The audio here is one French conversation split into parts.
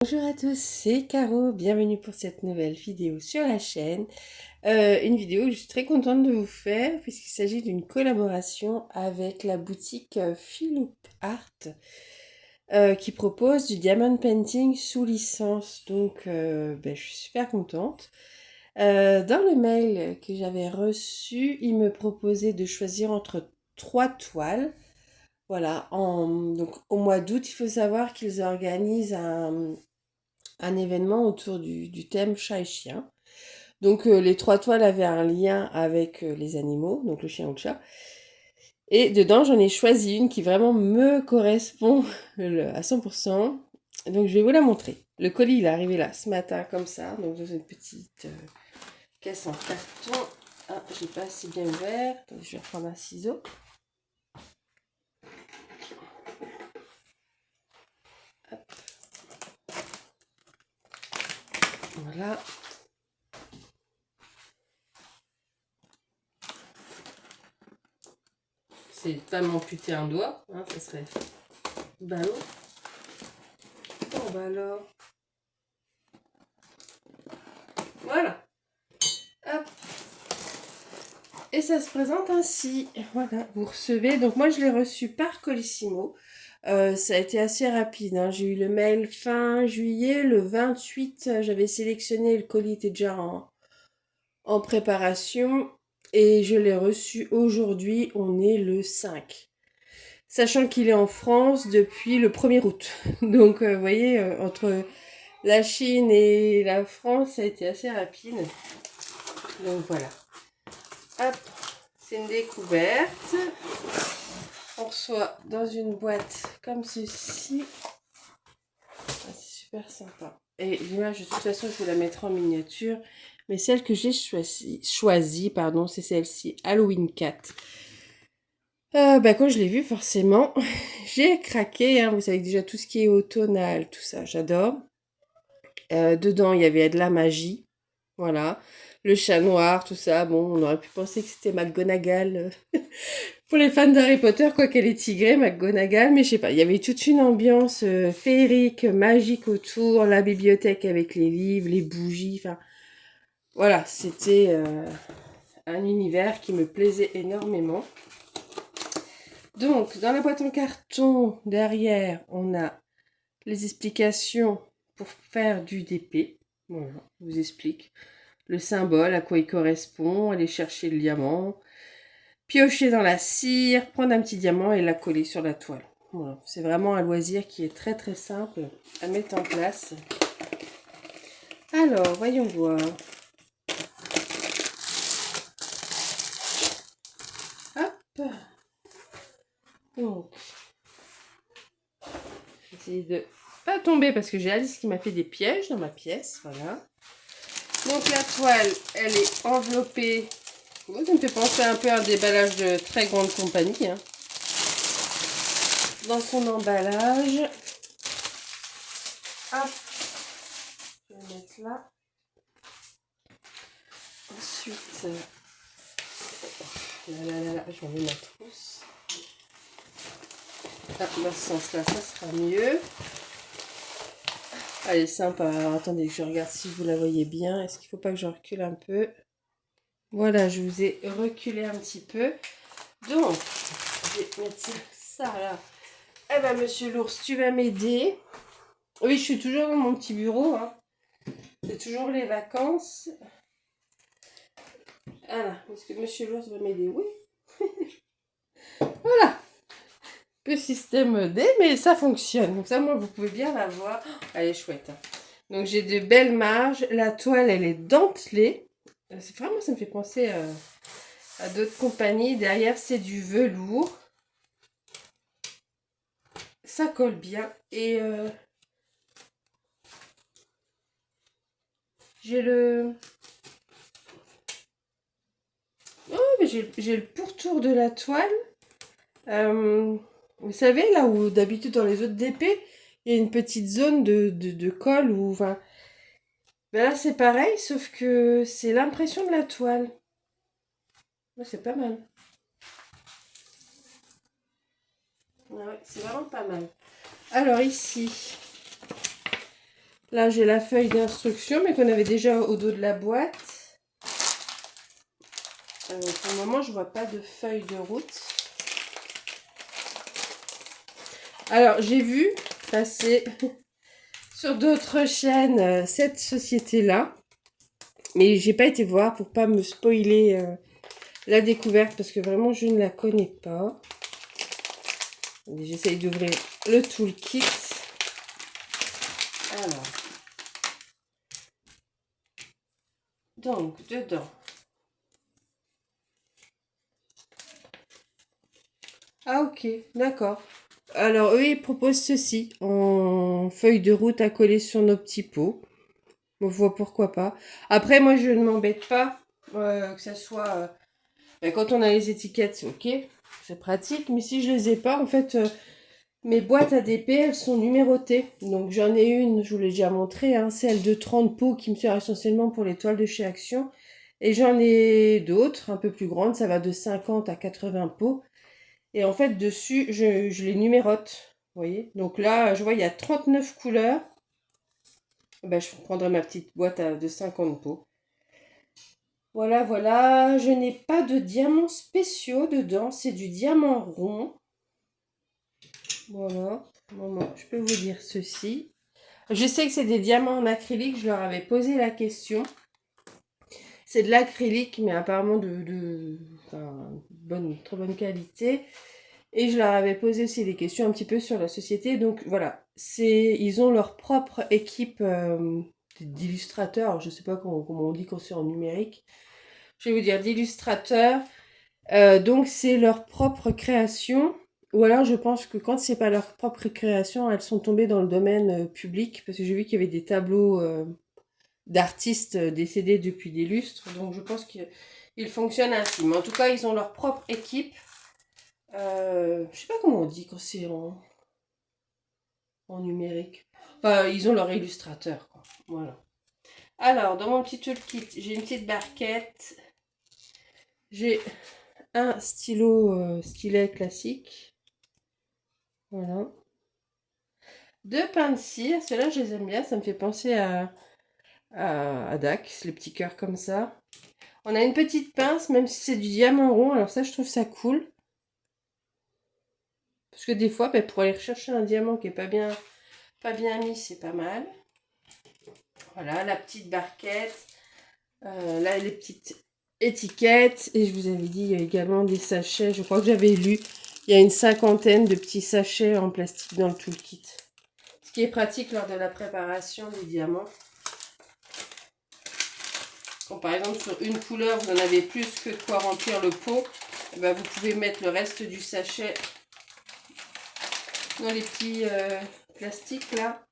Bonjour à tous, c'est Caro, bienvenue pour cette nouvelle vidéo sur la chaîne. Une vidéo que je suis très contente de vous faire puisqu'il s'agit d'une collaboration avec la boutique Philoop Art qui propose du diamond painting sous licence. Donc je suis super contente. Dans le mail que j'avais reçu, il me proposait de choisir entre 3 toiles. Voilà, donc au mois d'août, il faut savoir qu'ils organisent un événement autour du thème chat et chien. Donc les 3 toiles avaient un lien avec les animaux, donc le chien ou le chat. Et dedans, j'en ai choisi une qui vraiment me correspond à 100%. Donc je vais vous la montrer. Le colis, il est arrivé là ce matin comme ça, donc dans une petite caisse en carton. Ah, je l'ai pas assez bien ouvert. Attendez, je vais reprendre un ciseau. Hop. Voilà. C'est pas m'amputer un doigt, hein, ça serait ballot. Bon bah alors. Voilà. Hop. Et ça se présente ainsi. Voilà, vous recevez. Donc moi, je l'ai reçu par Colissimo. Ça a été assez rapide, hein. J'ai eu le mail fin juillet. Le 28, j'avais sélectionné. Le colis était déjà en préparation. Et je l'ai reçu aujourd'hui. On est le 5. Sachant qu'il est en France depuis le 1er août. Donc, vous voyez, entre la Chine et la France, ça a été assez rapide. Donc voilà. Hop, c'est une découverte. On reçoit dans une boîte comme ceci. Ah, c'est super sympa. Et l'image, de toute façon, je vous la mettrai en miniature. Mais celle que j'ai choisie, pardon, c'est celle-ci, Halloween Cat. Quand je l'ai vue, forcément, j'ai craqué. Hein. Vous savez déjà tout ce qui est automnal, tout ça, j'adore. Dedans, il y avait de la magie. Voilà. Le chat noir, tout ça. Bon, on aurait pu penser que c'était McGonagall. Pour les fans d'Harry Potter, quoi qu'elle est tigrée, McGonagall, mais je sais pas, il y avait toute une ambiance féerique, magique autour, la bibliothèque avec les livres, les bougies, enfin, voilà, c'était un univers qui me plaisait énormément. Donc, dans la boîte en carton, derrière, on a les explications pour faire du DP. Voilà, je vous explique. Le symbole, à quoi il correspond, aller chercher le diamant, piocher dans la cire, prendre un petit diamant et la coller sur la toile. Voilà. C'est vraiment un loisir qui est très très simple à mettre en place. Alors, voyons voir. Hop. Donc, j'essaie de pas tomber parce que j'ai Alice qui m'a fait des pièges dans ma pièce. Voilà. Donc la toile, elle est enveloppée. Moi, ça me fait penser un peu à un déballage de très grande compagnie. Hein. Dans son emballage. Hop. Je vais le mettre là. Ensuite, je vais ma trousse. Ah, dans ce sens-là, ça sera mieux. Elle est sympa. Alors, attendez que je regarde si vous la voyez bien. Est-ce qu'il ne faut pas que je recule un peu? Voilà, je vous ai reculé un petit peu. Donc, je vais mettre ça là. Eh ben, monsieur l'ours, tu vas m'aider. Oui, je suis toujours dans mon petit bureau. Hein. C'est toujours les vacances. Voilà, est-ce que monsieur l'ours va m'aider? Oui. Voilà. Le système D, mais ça fonctionne. Donc ça, moi, vous pouvez bien la voir. Oh, elle est chouette. Hein. Donc j'ai de belles marges. La toile, elle est dentelée. Vraiment, ça me fait penser à d'autres compagnies. Derrière, c'est du velours. Ça colle bien. Et j'ai le... Oh, mais j'ai le pourtour de la toile. Vous savez, là où d'habitude dans les autres DP, il y a une petite zone de colle. Où, enfin, ben là, c'est pareil, sauf que c'est l'impression de la toile. Ouais, c'est pas mal. Ouais, c'est vraiment pas mal. Alors ici, Là, j'ai la feuille d'instruction, mais qu'on avait déjà au dos de la boîte. Pour le moment, je vois pas de feuille de route. Alors, j'ai vu passer sur d'autres chaînes cette société-là, mais j'ai pas été voir pour pas me spoiler la découverte parce que vraiment, je ne la connais pas. J'essaye d'ouvrir le toolkit. Alors, donc, dedans. Ah, ok, d'accord. Alors, eux, ils proposent ceci, en feuille de route à coller sur nos petits pots. On voit pourquoi pas. Après, moi, je ne m'embête pas que ça soit... ben, quand on a les étiquettes, ok, c'est pratique. Mais si je les ai pas, en fait, mes boîtes ADP, elles sont numérotées. Donc, j'en ai une, je vous l'ai déjà montré, hein, celle de 30 pots qui me sert essentiellement pour les toiles de chez Action. Et j'en ai d'autres, un peu plus grandes, ça va de 50 à 80 pots. Et en fait, dessus, je les numérote. Vous voyez? Donc là, je vois, il y a 39 couleurs. Ben, je prendrai ma petite boîte de 50 pots. Voilà, voilà. Je n'ai pas de diamants spéciaux dedans. C'est du diamant rond. Voilà. Moment, je peux vous dire ceci. Je sais que c'est des diamants en acrylique. Je leur avais posé la question. C'est de l'acrylique, mais apparemment enfin, très bonne qualité. Et je leur avais posé aussi des questions un petit peu sur la société. Donc voilà, ils ont leur propre équipe d'illustrateurs. Je ne sais pas comment on dit quand c'est en numérique. Je vais vous dire d'illustrateurs. Donc c'est leur propre création. Ou alors je pense que quand c'est pas leur propre création, elles sont tombées dans le domaine public. Parce que j'ai vu qu'il y avait des tableaux d'artistes décédés depuis des lustres. Donc je pense qu'ils fonctionnent ainsi. Mais en tout cas, ils ont leur propre équipe. Je sais pas comment on dit quand c'est en numérique. Enfin, ils ont leur illustrateur, quoi. Voilà. Alors, dans mon petit toolkit, j'ai une petite barquette. J'ai un stylet classique. Voilà. Deux pains de cire. Ceux-là, je les aime bien. Ça me fait penser à Dax, les petits cœurs comme ça. On a une petite pince, même si c'est du diamant rond. Alors ça, je trouve ça cool. Parce que des fois, ben, pour aller rechercher un diamant qui est pas bien mis, c'est pas mal. Voilà, la petite barquette. Là, les petites étiquettes. Et je vous avais dit, il y a également des sachets. Je crois que j'avais lu. Il y a une cinquantaine de petits sachets en plastique dans le toolkit. Ce qui est pratique lors de la préparation des diamants. Quand par exemple sur une couleur, vous en avez plus que de quoi remplir le pot, et ben, vous pouvez mettre le reste du sachet dans les petits plastiques là.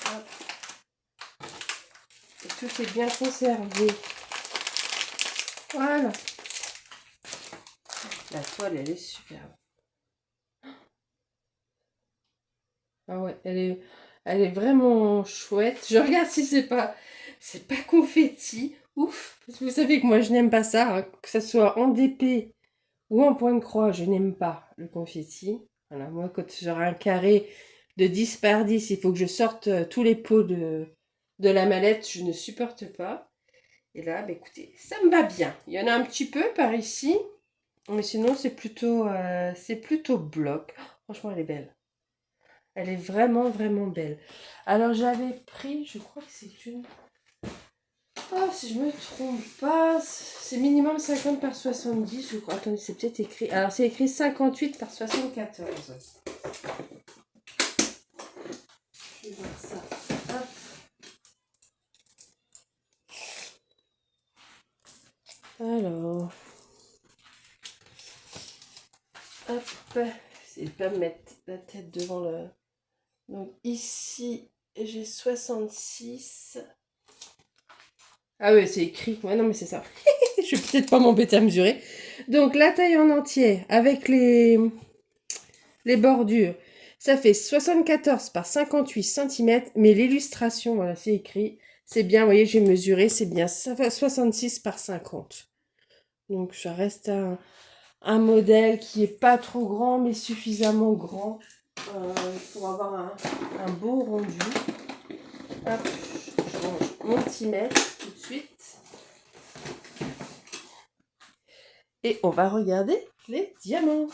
Hop. Et tout est bien conservé. Voilà. La toile, elle est superbe. Ah ouais, elle est vraiment chouette. Je regarde si c'est pas confetti. Ouf. Parce que vous savez que moi, je n'aime pas ça. Hein. Que ce soit en DP ou en point de croix, je n'aime pas le confetti. Voilà, moi, quand j'aurai un carré de 10 par 10, il faut que je sorte tous les pots de la mallette. Je ne supporte pas. Et là, bah, écoutez, ça me va bien. Il y en a un petit peu par ici. Mais sinon, c'est plutôt bloc. Oh, franchement, elle est belle. Elle est vraiment, vraiment belle. Alors, j'avais pris, je crois que c'est une... Oh, si je me trompe pas, c'est minimum 50 par 70, je crois. Attendez, c'est peut-être écrit... Alors, c'est écrit 58 par 74. Je vais voir ça. Hop. Alors... Hop. C'est pas me mettre la tête devant le... Donc, ici, j'ai 66... Ah oui, c'est écrit. Ouais, non, mais c'est ça. Je vais peut-être pas m'embêter à mesurer. Donc, la taille en entier avec les bordures, ça fait 74 par 58 cm. Mais l'illustration, voilà, c'est écrit. C'est bien, vous voyez, j'ai mesuré, c'est bien. Ça fait 66 par 50. Donc, ça reste un modèle qui est pas trop grand, mais suffisamment grand pour avoir un beau rendu. Hop, je range mon petit mètre tout de suite. Et on va regarder les diamants.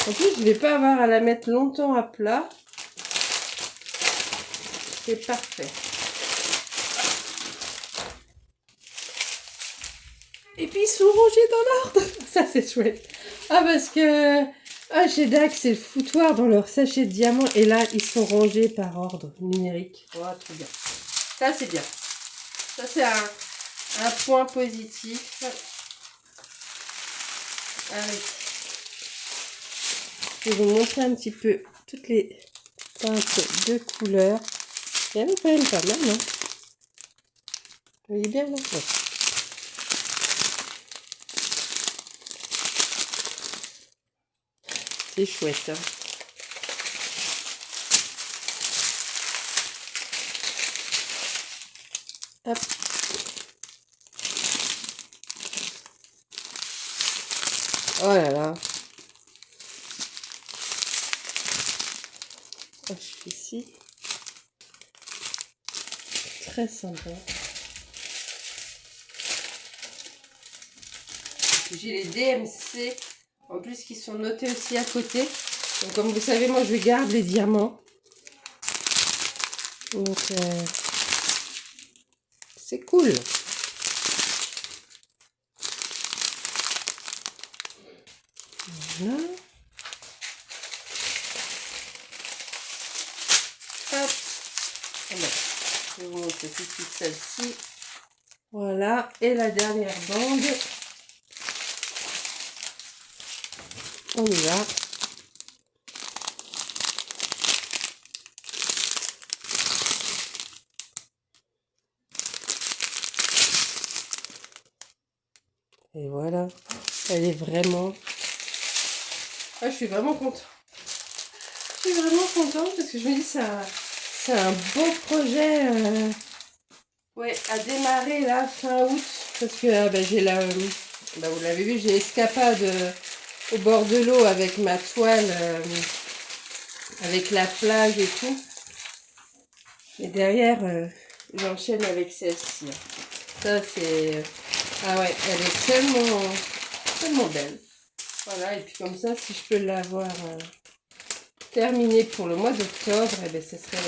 En plus, je ne vais pas avoir à la mettre longtemps à plat. C'est parfait. Et puis, ils sont rangés dans l'ordre. Ça, c'est chouette. Ah, parce que chez DAC, c'est le foutoir dans leur sachet de diamants. Et là, ils sont rangés par ordre numérique. Oh, trop bien. Ça, c'est bien. Ça, c'est un point positif. Allez. Je vais vous montrer un petit peu toutes les teintes de couleurs. Il y en a quand même pas mal, non? Vous voyez bien, là? Ouais. C'est chouette, hein. Hop. Oh là là. Oh, je fais ici. Très sympa. J'ai les DMC en plus qui sont notés aussi à côté. Donc comme vous savez, moi je garde les diamants. Donc c'est cool. Voilà. Hop. Je vais vous montrer tout de suite celle-ci. Voilà. Et la dernière bande. On y va. Et voilà. Elle est vraiment... Ah, je suis vraiment contente. Je suis vraiment contente parce que je me dis c'est un beau projet ouais, à démarrer là fin août. Parce que j'ai vous l'avez vu, j'ai escapade au bord de l'eau avec ma toile, avec la plage et tout. Et derrière, j'enchaîne avec celle-ci. Ça, c'est... Ah ouais, elle est tellement belle. Voilà, et puis comme ça, si je peux l'avoir terminée pour le mois d'octobre, eh ben, ça serait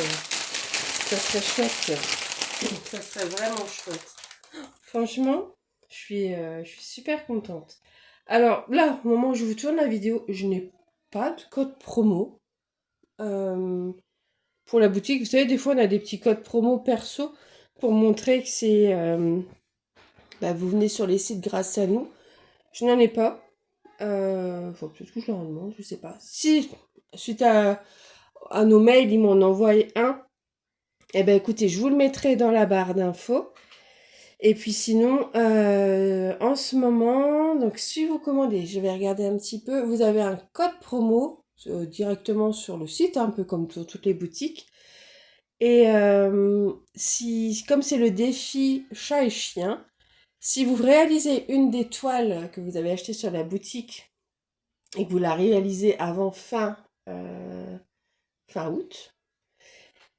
chouette. Ça serait vraiment chouette. Franchement, je suis super contente. Alors là, au moment où je vous tourne la vidéo, je n'ai pas de code promo. Pour la boutique, vous savez, des fois on a des petits codes promo perso pour montrer que c'est... vous venez sur les sites grâce à nous. Je n'en ai pas. Faut peut-être que je leur en demande, je sais pas. Si, suite à nos mails, ils m'en envoient un. Eh ben écoutez, je vous le mettrai dans la barre d'infos. Et puis sinon, en ce moment, donc si vous commandez, je vais regarder un petit peu, vous avez un code promo directement sur le site, un peu comme sur toutes les boutiques. Et comme c'est le défi chat et chien, si vous réalisez une des toiles que vous avez achetées sur la boutique et que vous la réalisez avant fin août,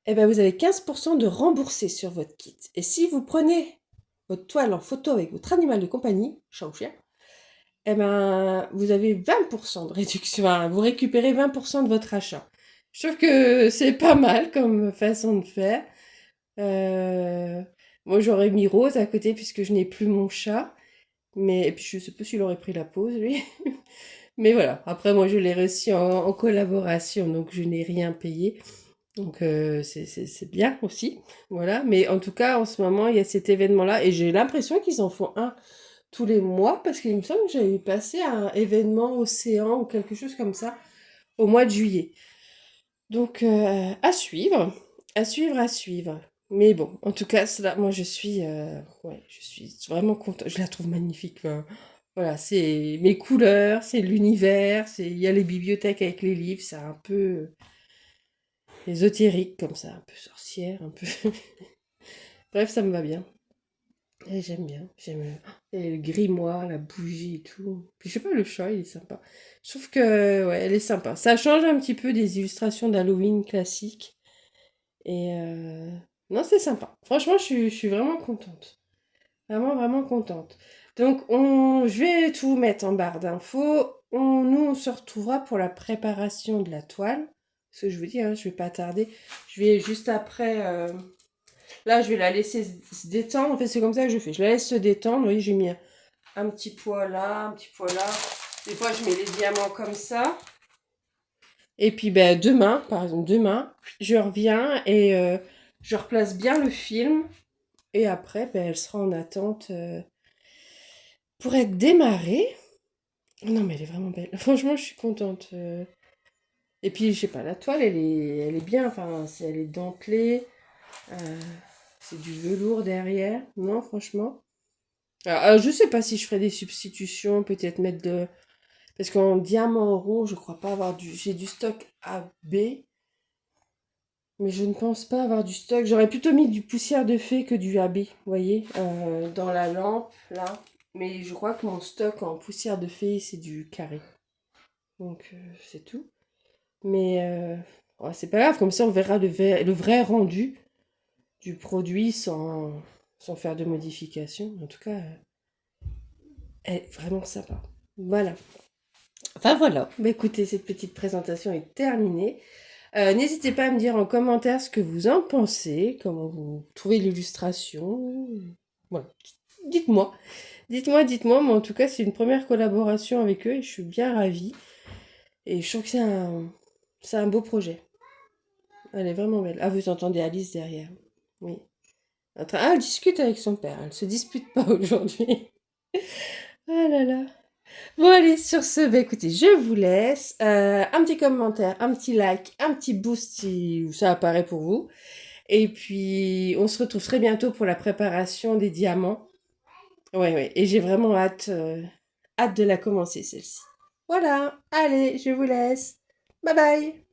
eh ben vous avez 15% de remboursé sur votre kit. Et si vous prenez votre toile en photo avec votre animal de compagnie, chat ou chien, eh ben, vous avez 20% de réduction. Hein, vous récupérez 20% de votre achat. Je trouve que c'est pas mal comme façon de faire. Moi, j'aurais mis Rose à côté puisque je n'ai plus mon chat. Mais et puis, je sais pas s'il aurait pris la pause, lui. Mais voilà. Après, moi, je l'ai reçu en collaboration, donc je n'ai rien payé. Donc, c'est bien aussi. Voilà. Mais en tout cas, en ce moment, il y a cet événement-là. Et j'ai l'impression qu'ils en font un tous les mois parce qu'il me semble que j'avais passé un événement océan ou quelque chose comme ça au mois de juillet. Donc à suivre, à suivre, à suivre. Mais bon, en tout cas, cela, moi je suis vraiment contente. Je la trouve magnifique. Voilà, c'est mes couleurs, c'est l'univers, il y a les bibliothèques avec les livres, c'est un peu ésotérique comme ça, un peu sorcière, un peu. Bref, ça me va bien. Et j'aime bien. J'aime et le grimoire, la bougie et tout. Puis je sais pas, le chat, il est sympa. Je trouve que, ouais, elle est sympa. Ça change un petit peu des illustrations d'Halloween classiques. Et non, c'est sympa. Franchement, je suis vraiment contente. Vraiment, vraiment contente. Donc, je vais tout mettre en barre d'infos. Nous, on se retrouvera pour la préparation de la toile. Ce que je vous dis, hein, je vais pas tarder. Je vais juste après. Là, je vais la laisser se détendre. En fait, c'est comme ça que je fais. Je la laisse se détendre. Vous voyez, j'ai mis un petit poids là, un petit poids là. Des fois, je mets les diamants comme ça. Et puis, ben, demain, par exemple, demain, je reviens et je replace bien le film. Et après, ben, elle sera en attente pour être démarrée. Non, mais elle est vraiment belle. Franchement, je suis contente. Et puis, je sais pas, la toile, elle est bien. Enfin, elle est dentelée. Euh, c'est du velours derrière. Non, franchement. Alors, je sais pas si je ferai des substitutions. Peut-être mettre de. Parce qu'en diamant rond, je crois pas avoir du. J'ai du stock AB. Mais je ne pense pas avoir du stock. J'aurais plutôt mis du poussière de fée que du AB. Vous voyez, dans la lampe, là. Mais je crois que mon stock en poussière de fée, c'est du carré. Donc, c'est tout. Mais ouais, c'est pas grave, comme ça on verra le vrai rendu du produit sans faire de modifications. En tout cas, elle est vraiment sympa. Voilà. Enfin voilà. Bah, écoutez, cette petite présentation est terminée. N'hésitez pas à me dire en commentaire ce que vous en pensez, comment vous trouvez l'illustration. Voilà. Dites-moi. Dites-moi, dites-moi. Mais en tout cas, c'est une première collaboration avec eux et je suis bien ravie. Et je trouve que c'est un beau projet. Elle est vraiment belle. Ah, vous entendez Alice derrière. Oui. Ah, elle discute avec son père. Elle se dispute pas aujourd'hui. Ah là là. Bon, allez, sur ce, bah, écoutez, je vous laisse. Un petit commentaire, un petit like, un petit boost si ça apparaît pour vous. Et puis, on se retrouve très bientôt pour la préparation des diamants. Ouais, ouais. Et j'ai vraiment hâte de la commencer, celle-ci. Voilà. Allez, je vous laisse. Bye bye.